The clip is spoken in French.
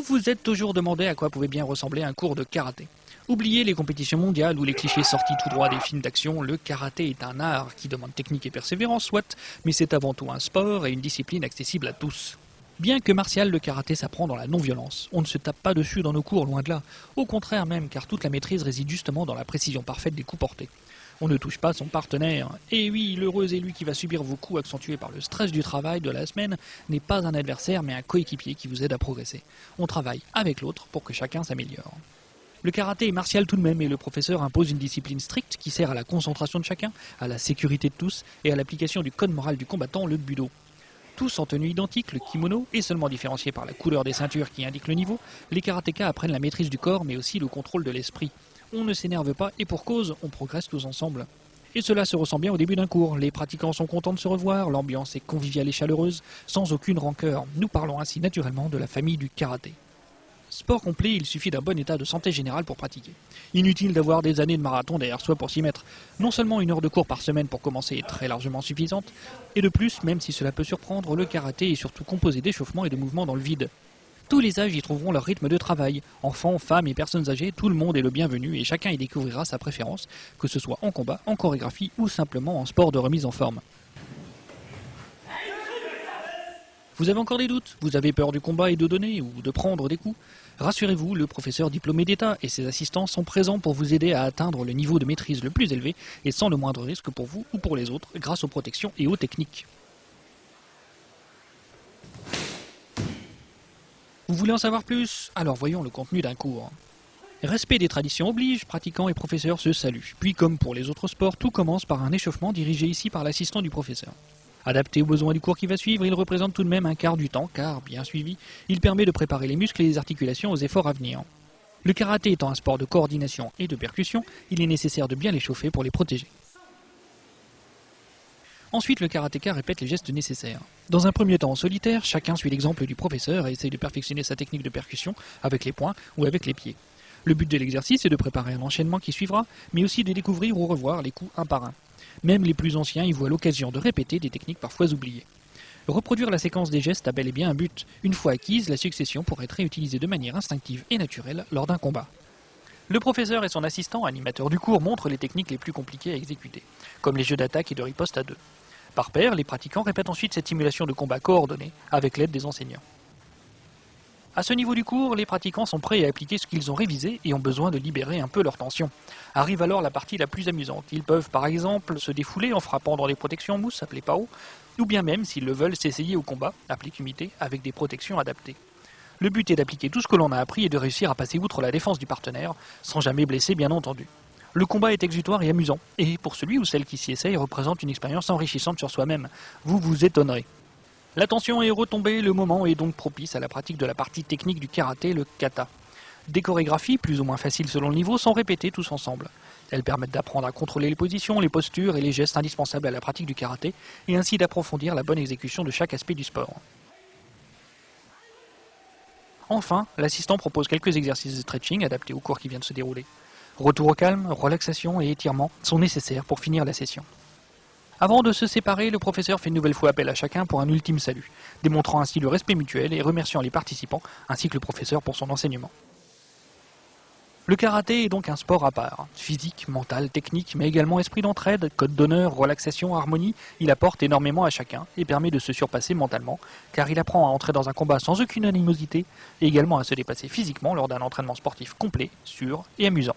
Vous vous êtes toujours demandé à quoi pouvait bien ressembler un cours de karaté. Oubliez les compétitions mondiales ou les clichés sortis tout droit des films d'action, le karaté est un art qui demande technique et persévérance, soit, mais c'est avant tout un sport et une discipline accessible à tous. Bien que martial, le karaté s'apprend dans la non-violence. On ne se tape pas dessus dans nos cours, loin de là. Au contraire même, car toute la maîtrise réside justement dans la précision parfaite des coups portés. On ne touche pas son partenaire. Et oui, l'heureux élu qui va subir vos coups accentués par le stress du travail de la semaine n'est pas un adversaire mais un coéquipier qui vous aide à progresser. On travaille avec l'autre pour que chacun s'améliore. Le karaté est martial tout de même et le professeur impose une discipline stricte qui sert à la concentration de chacun, à la sécurité de tous et à l'application du code moral du combattant, le budo. Tous en tenue identique, le kimono, et seulement différenciés par la couleur des ceintures qui indiquent le niveau, les karatékas apprennent la maîtrise du corps mais aussi le contrôle de l'esprit. On ne s'énerve pas et pour cause, on progresse tous ensemble. Et cela se ressent bien au début d'un cours. Les pratiquants sont contents de se revoir, l'ambiance est conviviale et chaleureuse, sans aucune rancœur. Nous parlons ainsi naturellement de la famille du karaté. Sport complet, il suffit d'un bon état de santé générale pour pratiquer. Inutile d'avoir des années de marathon derrière soi pour s'y mettre. Non seulement 1 heure de cours par semaine pour commencer est très largement suffisante, et de plus, même si cela peut surprendre, le karaté est surtout composé d'échauffements et de mouvements dans le vide. Tous les âges y trouveront leur rythme de travail. Enfants, femmes et personnes âgées, tout le monde est le bienvenu et chacun y découvrira sa préférence, que ce soit en combat, en chorégraphie ou simplement en sport de remise en forme. Vous avez encore des doutes? Vous avez peur du combat et de donner ou de prendre des coups? Rassurez-vous, le professeur diplômé d'État et ses assistants sont présents pour vous aider à atteindre le niveau de maîtrise le plus élevé et sans le moindre risque pour vous ou pour les autres grâce aux protections et aux techniques. Vous voulez en savoir plus? Alors voyons le contenu d'un cours. Respect des traditions oblige, pratiquants et professeurs se saluent. Puis comme pour les autres sports, tout commence par un échauffement dirigé ici par l'assistant du professeur. Adapté aux besoins du cours qui va suivre, il représente tout de même un quart du temps, car, bien suivi, il permet de préparer les muscles et les articulations aux efforts à venir. Le karaté étant un sport de coordination et de percussion, il est nécessaire de bien les chauffer pour les protéger. Ensuite, le karatéka répète les gestes nécessaires. Dans un premier temps en solitaire, chacun suit l'exemple du professeur et essaye de perfectionner sa technique de percussion avec les poings ou avec les pieds. Le but de l'exercice est de préparer un enchaînement qui suivra, mais aussi de découvrir ou revoir les coups un par un. Même les plus anciens y voient l'occasion de répéter des techniques parfois oubliées. Reproduire la séquence des gestes a bel et bien un but. Une fois acquise, la succession pourrait être réutilisée de manière instinctive et naturelle lors d'un combat. Le professeur et son assistant, animateur du cours, montrent les techniques les plus compliquées à exécuter, comme les jeux d'attaque et de riposte à deux. Par paire, les pratiquants répètent ensuite cette simulation de combat coordonné avec l'aide des enseignants. À ce niveau du cours, les pratiquants sont prêts à appliquer ce qu'ils ont révisé et ont besoin de libérer un peu leur tension. Arrive alors la partie la plus amusante. Ils peuvent par exemple se défouler en frappant dans des protections en mousse, appelées pao, ou bien même, s'ils le veulent, s'essayer au combat, appelé kumité, avec des protections adaptées. Le but est d'appliquer tout ce que l'on a appris et de réussir à passer outre la défense du partenaire, sans jamais blesser bien entendu. Le combat est exutoire et amusant, et pour celui ou celle qui s'y essaye, représente une expérience enrichissante sur soi-même. Vous vous étonnerez. La tension est retombée, le moment est donc propice à la pratique de la partie technique du karaté, le kata. Des chorégraphies, plus ou moins faciles selon le niveau, sont répétées tous ensemble. Elles permettent d'apprendre à contrôler les positions, les postures et les gestes indispensables à la pratique du karaté, et ainsi d'approfondir la bonne exécution de chaque aspect du sport. Enfin, l'assistant propose quelques exercices de stretching adaptés au cours qui vient de se dérouler. Retour au calme, relaxation et étirement sont nécessaires pour finir la session. Avant de se séparer, le professeur fait une nouvelle fois appel à chacun pour un ultime salut, démontrant ainsi le respect mutuel et remerciant les participants ainsi que le professeur pour son enseignement. Le karaté est donc un sport à part. Physique, mental, technique, mais également esprit d'entraide, code d'honneur, relaxation, harmonie, il apporte énormément à chacun et permet de se surpasser mentalement, car il apprend à entrer dans un combat sans aucune animosité et également à se dépasser physiquement lors d'un entraînement sportif complet, sûr et amusant.